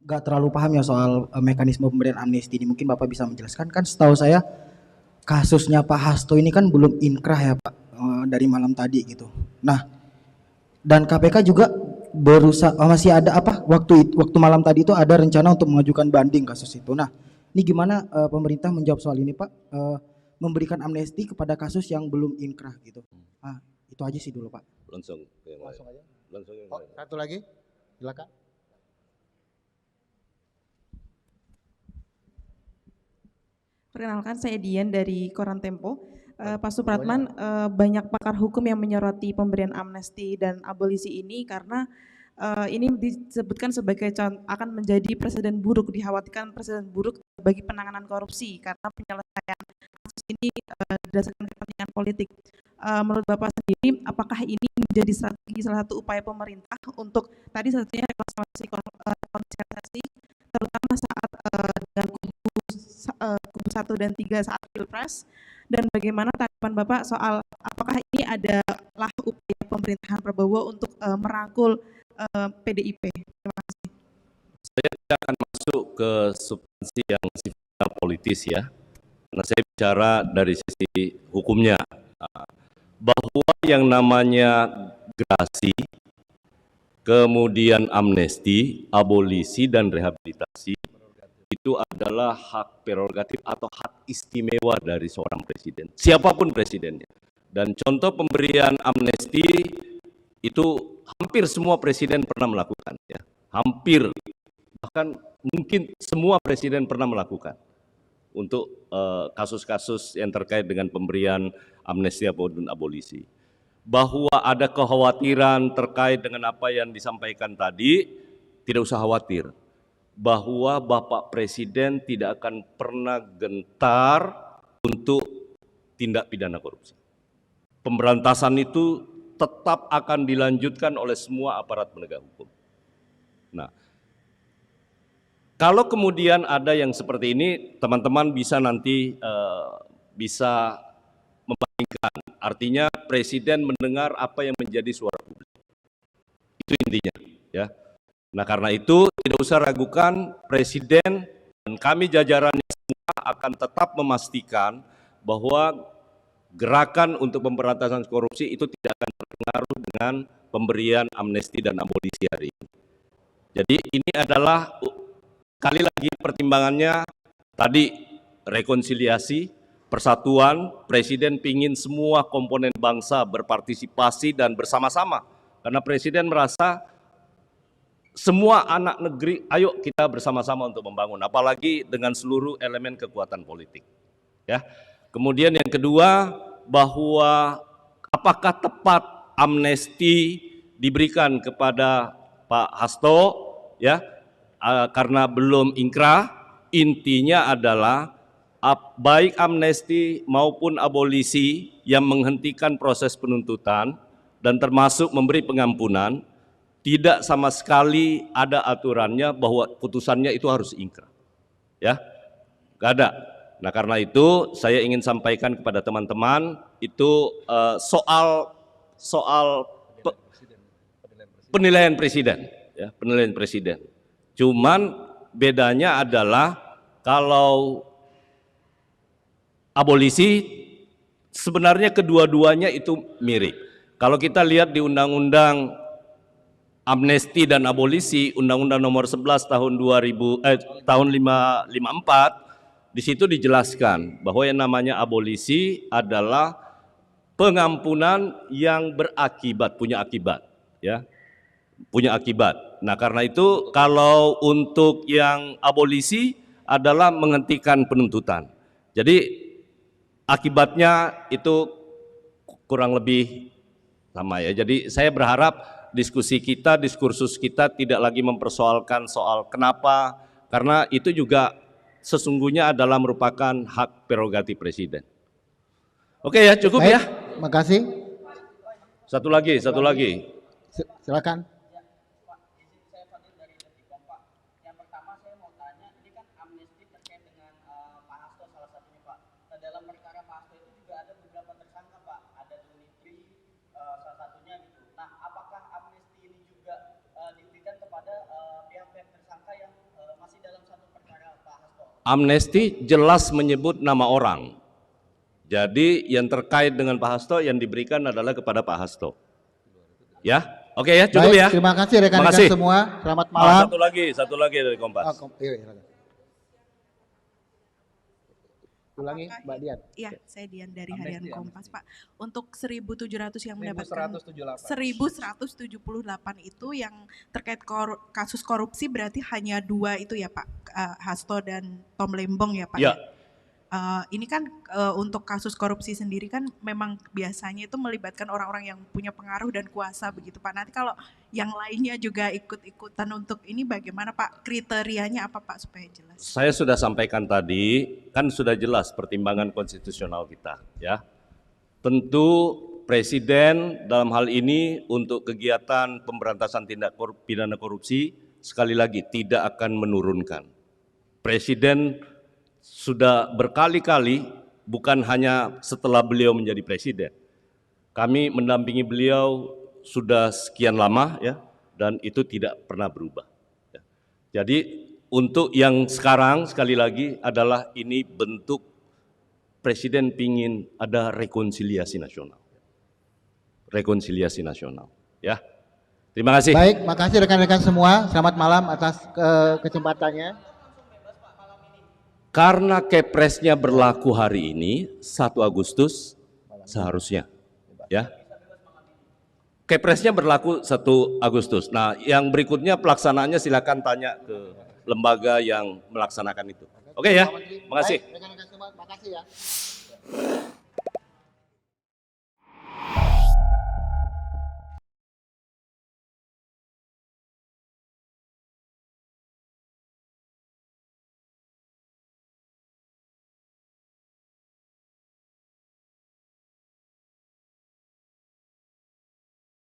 nggak terlalu paham ya soal mekanisme pemberian amnesti ini. Mungkin Bapak bisa menjelaskan. Kan setahu saya kasusnya Pak Hasto ini kan belum inkrah ya Pak, dari malam tadi gitu. Nah, dan KPK juga berusaha, masih ada apa waktu malam tadi itu ada rencana untuk mengajukan banding kasus itu. Nah, ini gimana pemerintah menjawab soal ini Pak? Memberikan amnesti kepada kasus yang belum inkrah gitu. Itu aja sih dulu Pak. Langsung aja. Satu lagi, silakan. Perkenalkan, saya Dian dari Koran Tempo. Pak Supratman, banyak pakar hukum yang menyoroti pemberian amnesti dan abolisi ini karena ini disebutkan sebagai akan menjadi presiden buruk, dikhawatirkan presiden buruk bagi penanganan korupsi karena penyelesaian kasus ini berdasarkan kepentingan politik. Menurut Bapak sendiri, apakah ini menjadi strategi salah satu upaya pemerintah untuk tadi satunya rekonsiliasi, terutama saat dengan kubu 1 dan 3 saat Pilpres, dan bagaimana tanggapan Bapak soal apakah ini adalah upaya pemerintahan Prabowo untuk merangkul PDIP? Terima kasih. Saya tidak akan masuk ke substansi yang sifatnya politis ya, karena saya bicara dari sisi hukumnya, bahwa yang namanya gerasi, kemudian amnesti, abolisi, dan rehabilitasi itu adalah hak prerogatif atau hak istimewa dari seorang presiden, siapapun presidennya. Dan contoh pemberian amnesti itu hampir semua presiden pernah melakukan, ya, hampir, bahkan mungkin semua presiden pernah melakukan untuk kasus-kasus yang terkait dengan pemberian amnesti maupun abolisi. Bahwa ada kekhawatiran terkait dengan apa yang disampaikan tadi, tidak usah khawatir, bahwa Bapak Presiden tidak akan pernah gentar untuk tindak pidana korupsi. Pemberantasan itu tetap akan dilanjutkan oleh semua aparat penegak hukum. Nah, kalau kemudian ada yang seperti ini, teman-teman bisa nanti bisa membandingkan. Artinya Presiden mendengar apa yang menjadi suara publik. Itu intinya, ya. Nah, karena itu tidak usah ragukan, Presiden dan kami jajarannya semua akan tetap memastikan bahwa gerakan untuk pemberantasan korupsi itu tidak akan terpengaruh dengan pemberian amnesti dan abolisi hari ini. Jadi ini adalah sekali lagi pertimbangannya tadi rekonsiliasi, persatuan. Presiden ingin semua komponen bangsa berpartisipasi dan bersama-sama, karena Presiden merasa semua anak negeri, ayo kita bersama-sama untuk membangun, apalagi dengan seluruh elemen kekuatan politik. Ya. Kemudian yang kedua, bahwa apakah tepat amnesti diberikan kepada Pak Hasto, ya, karena belum inkrah. Intinya adalah baik amnesti maupun abolisi yang menghentikan proses penuntutan dan termasuk memberi pengampunan, tidak sama sekali ada aturannya bahwa putusannya itu harus inkrah, ya, nggak ada. Nah, karena itu saya ingin sampaikan kepada teman-teman itu soal penilaian presiden, ya, penilaian presiden. Cuman bedanya adalah kalau abolisi sebenarnya kedua-duanya itu mirip. Kalau kita lihat di Undang-Undang Amnesti dan Abolisi, Undang-Undang Nomor 11 tahun 554, di situ dijelaskan bahwa yang namanya abolisi adalah pengampunan yang berakibat, punya akibat, ya, punya akibat. Nah, karena itu kalau untuk yang abolisi adalah menghentikan penuntutan. Jadi akibatnya itu kurang lebih sama, ya. Jadi saya berharap diskusi kita, diskursus kita tidak lagi mempersoalkan soal kenapa, karena itu juga sesungguhnya adalah merupakan hak prerogatif presiden. Oke ya, cukup. Baik, ya. Makasih. Satu lagi. Silakan. amnesti jelas menyebut nama orang. Jadi yang terkait dengan Pak Hasto yang diberikan adalah kepada Pak Hasto. Ya, oke ya, cukup Baik, ya. terima kasih rekan-rekan Makasih. semua. Selamat malam. Satu lagi dari Kompas. Iya, silakan. Ulangi, Mbak Dian. Iya, saya Dian dari Harian Kompas, Pak. Untuk 1.700 yang mendapatkan 1.178 itu yang terkait kasus korupsi berarti hanya 2 itu ya, Pak, Hasto dan Tom Lembong ya, Pak. Ya. Ini kan untuk kasus korupsi sendiri kan memang biasanya itu melibatkan orang-orang yang punya pengaruh dan kuasa begitu, Pak. Nanti kalau yang lainnya juga ikut-ikutan untuk ini bagaimana, Pak? Kriterianya apa, Pak, supaya jelas? Saya sudah sampaikan tadi, kan sudah jelas pertimbangan konstitusional kita, ya. Tentu Presiden dalam hal ini untuk kegiatan pemberantasan tindak pidana korupsi sekali lagi tidak akan menurunkan. Presiden sudah berkali-kali, bukan hanya setelah beliau menjadi presiden. Kami mendampingi beliau sudah sekian lama ya, dan itu tidak pernah berubah. Ya. Jadi untuk yang sekarang sekali lagi adalah ini bentuk presiden pingin ada rekonsiliasi nasional. Rekonsiliasi nasional, ya. Terima kasih. Baik, makasih rekan-rekan semua. Selamat malam atas kesempatannya. Karena Kepresnya berlaku hari ini 1 Agustus seharusnya, ya. Kepresnya berlaku 1 Agustus. Nah, yang berikutnya pelaksanaannya silakan tanya ke lembaga yang melaksanakan itu. Oke ya, makasih. Baik, rekan-rekan semua, makasih ya.